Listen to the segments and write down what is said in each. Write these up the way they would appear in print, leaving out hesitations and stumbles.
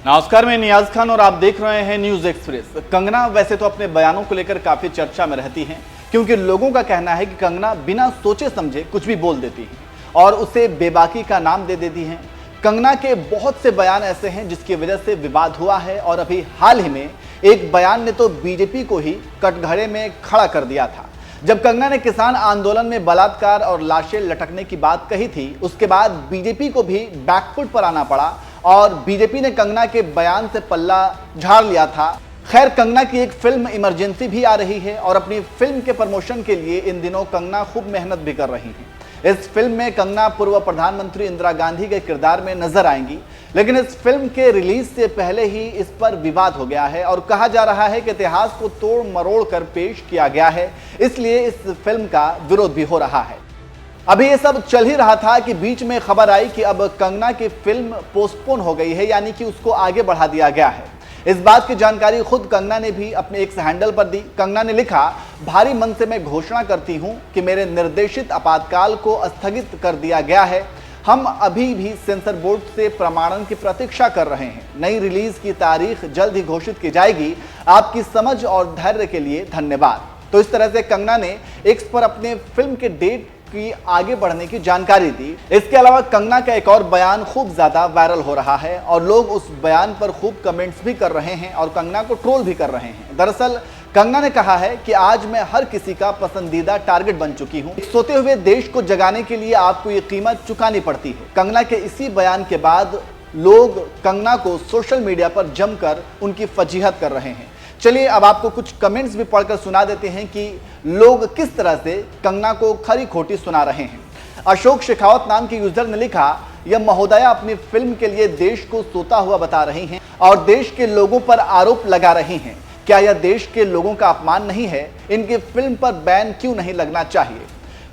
नमस्कार, मैं नियाज खान और आप देख रहे हैं न्यूज एक्सप्रेस। कंगना वैसे तो अपने बयानों को लेकर काफी चर्चा में रहती हैं, क्योंकि लोगों का कहना है कि कंगना बिना सोचे समझे कुछ भी बोल देती हैं और उसे बेबाकी का नाम दे देती हैं। कंगना के बहुत से बयान ऐसे हैं जिसकी वजह से विवाद हुआ है और अभी हाल ही में एक बयान ने तो बीजेपी को ही कटघरे में खड़ा कर दिया था। जब कंगना ने किसान आंदोलन में बलात्कार और लाशें लटकने की बात कही थी, उसके बाद बीजेपी को भी बैकफुट पर आना पड़ा और बीजेपी ने कंगना के बयान से पल्ला झाड़ लिया था। खैर, कंगना की एक फिल्म इमरजेंसी भी आ रही है और अपनी फिल्म के प्रमोशन के लिए इन दिनों कंगना खूब मेहनत भी कर रही हैं। इस फिल्म में कंगना पूर्व प्रधानमंत्री इंदिरा गांधी के किरदार में नजर आएंगी, लेकिन इस फिल्म के रिलीज से पहले ही इस पर विवाद हो गया है और कहा जा रहा है कि इतिहास को तोड़ मरोड़ कर पेश किया गया है, इसलिए इस फिल्म का विरोध भी हो रहा है। अभी ये सब चल ही रहा था कि बीच में खबर आई कि अब कंगना की फिल्म पोस्टपोन हो गई है, यानी कि उसको आगे बढ़ा दिया गया है। इस बात की जानकारी खुद कंगना ने भी अपने एक हैंडल पर दी। कंगना ने लिखा, भारी मन से मैं घोषणा करती हूं कि मेरे निर्देशित आपातकाल को स्थगित कर दिया गया है। हम अभी भी सेंसर बोर्ड से प्रमाणन की प्रतीक्षा कर रहे हैं। नई रिलीज की तारीख जल्द ही घोषित की जाएगी। आपकी समझ और धैर्य के लिए धन्यवाद। तो इस तरह से कंगना ने एक्स पर अपने फिल्म के डेट की आगे बढ़ने की जानकारी दी। इसके अलावा कंगना का एक और बयान खूब ज्यादा वायरल हो रहा है और लोग उस बयान पर खूब कमेंट्स भी कर रहे हैं और कंगना को ट्रोल भी कर रहे हैं। दरअसल कंगना ने कहा है कि आज मैं हर किसी का पसंदीदा टारगेट बन चुकी हूं। सोते हुए देश को जगाने के लिए आपको ये कीमत चुकानी पड़ती है। कंगना के इसी बयान के बाद लोग कंगना को सोशल मीडिया पर जमकर उनकी फजीहत कर रहे हैं। चलिए अब आपको कुछ कमेंट्स भी पढ़कर सुना देते हैं कि लोग किस तरह से कंगना को खरी खोटी सुना रहे हैं। अशोक शेखावत नाम के यूजर ने लिखा, यह महोदया अपनी फिल्म के लिए देश को सोता हुआ बता रही हैं और देश के लोगों पर आरोप लगा रही हैं। क्या यह देश के लोगों का अपमान नहीं है? इनकी फिल्म पर बैन क्यों नहीं लगना चाहिए?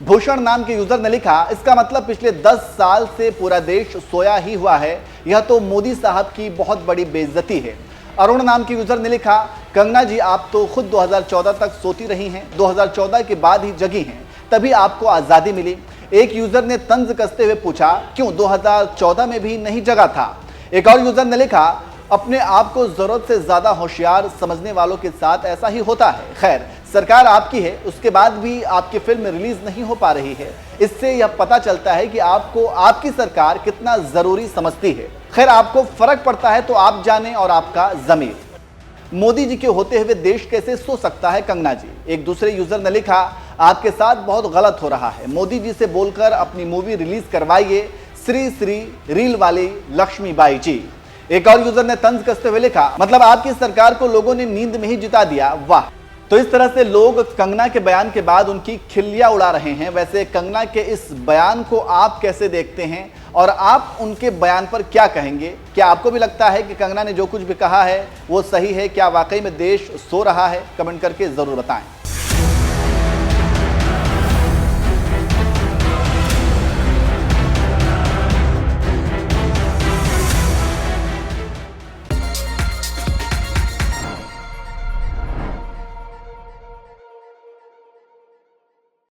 भूषण नाम के यूजर ने लिखा, इसका मतलब पिछले 10 साल से पूरा देश सोया ही हुआ है। यह तो मोदी साहब की बहुत बड़ी बेइज्जती है। अरुण नाम के यूजर ने लिखा, कंगना जी आप तो खुद 2014 तक सोती रही हैं, 2014 के बाद ही जगी हैं, तभी आपको आज़ादी मिली। एक यूजर ने तंज कसते हुए पूछा, क्यों 2014 में भी नहीं जगा था? एक और यूजर ने लिखा, अपने आप को जरूरत से ज्यादा होशियार समझने वालों के साथ ऐसा ही होता है। खैर, सरकार आपकी है, उसके बाद भी आपकी फिल्म रिलीज नहीं हो पा रही है। इससे यह पता चलता है कि आपको आपकी सरकार कितना जरूरी समझती है। खैर, आपको फर्क पड़ता है तो आप जाने और आपका ज़मीर। मोदी जी के होते हुए देश कैसे सो सकता है कंगना जी? एक दूसरे यूजर ने लिखा, आपके साथ बहुत गलत हो रहा है। मोदी जी से बोलकर अपनी मूवी रिलीज करवाइए, श्री श्री रील वाली लक्ष्मीबाई जी। एक और यूजर ने तंज कसते हुए लिखा, मतलब आपकी सरकार को लोगों ने नींद में ही जिता दिया, वाह। तो इस तरह से लोग कंगना के बयान के बाद उनकी खिल्लियां उड़ा रहे हैं। वैसे कंगना के इस बयान को आप कैसे देखते हैं और आप उनके बयान पर क्या कहेंगे? क्या आपको भी लगता है कि कंगना ने जो कुछ भी कहा है वो सही है? क्या वाकई में देश सो रहा है? कमेंट करके जरूर बताएं।